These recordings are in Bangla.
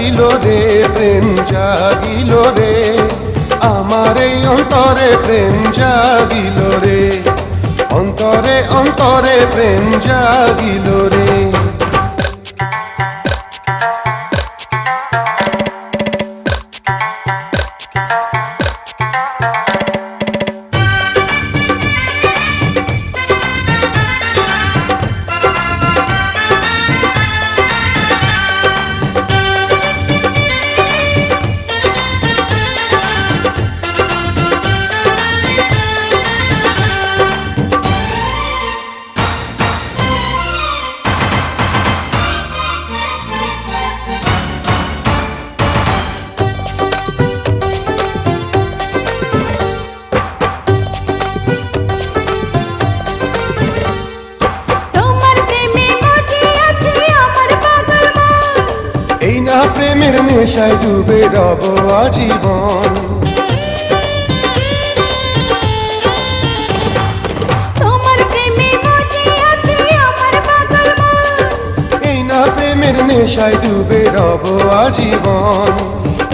জাগিল রে প্রেম জাগিল রে আমার এই অন্তরে প্রেম জাগিল রে অন্তরে অন্তরে প্রেম জাগিল রে প্রেমের নেশায় ডুবে রব আজীবন তোমার প্রেমে মজে আছে আমার পাগল মন এই না প্রেমের নেশায় ডুবে রব আজীবন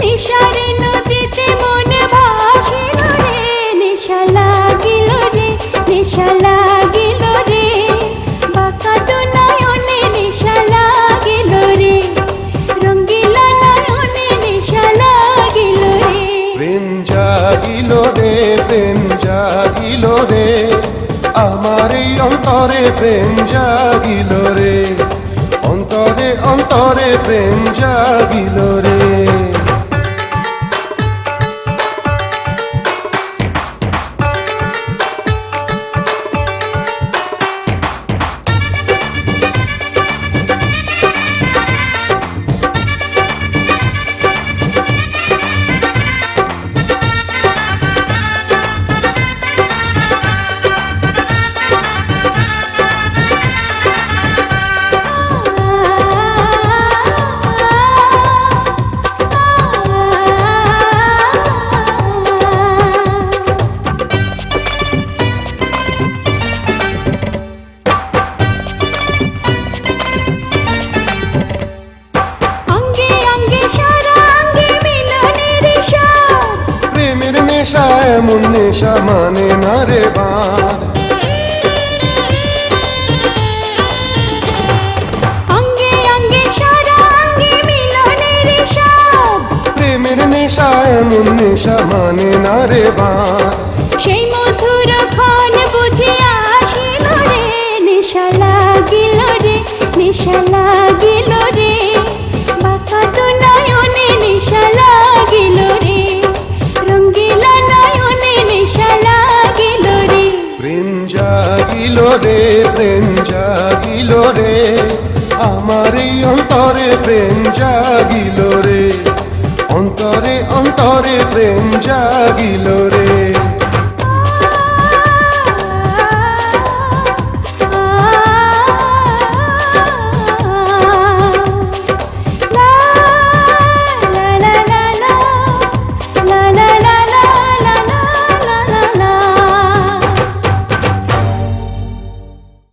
নেশারে নদীতে মনে ভাসিল রে নেশা লাগিল রে নেশা লাগিল রে বাঁকা তো নয়নে নেশা লাগিল রে রঙ্গিলা নয়নে নেশা লাগিল রে প্রেম জাগিল রে প্রেম জাগিল রে আমার এই অন্তরে প্রেম জাগিল রে অন্তরে অন্তরে প্রেম জাগিল রে নেশা এমন নেশা মানে না রে বাঁধ অঙ্গে অঙ্গে সারা অঙ্গে মিলনের স্বাদ প্রেমের নেশা এমন নেশা মানে না রে বাঁধ সেই মধুর ক্ষণ বুঝিয়া আসিল রে নেশা লাগিল রে নেশা লাগিল রে বাঁকা তো নয়নে নেশা লাগিল রে রঙ্গিলা নয়নে নেশা লাগিল রে প্রেম জাগিল রে প্রেম জাগিল রে আমার এই অন্তরে প্রেম জাগিল রে অন্তরে অন্তরে প্রেম জাগিল রে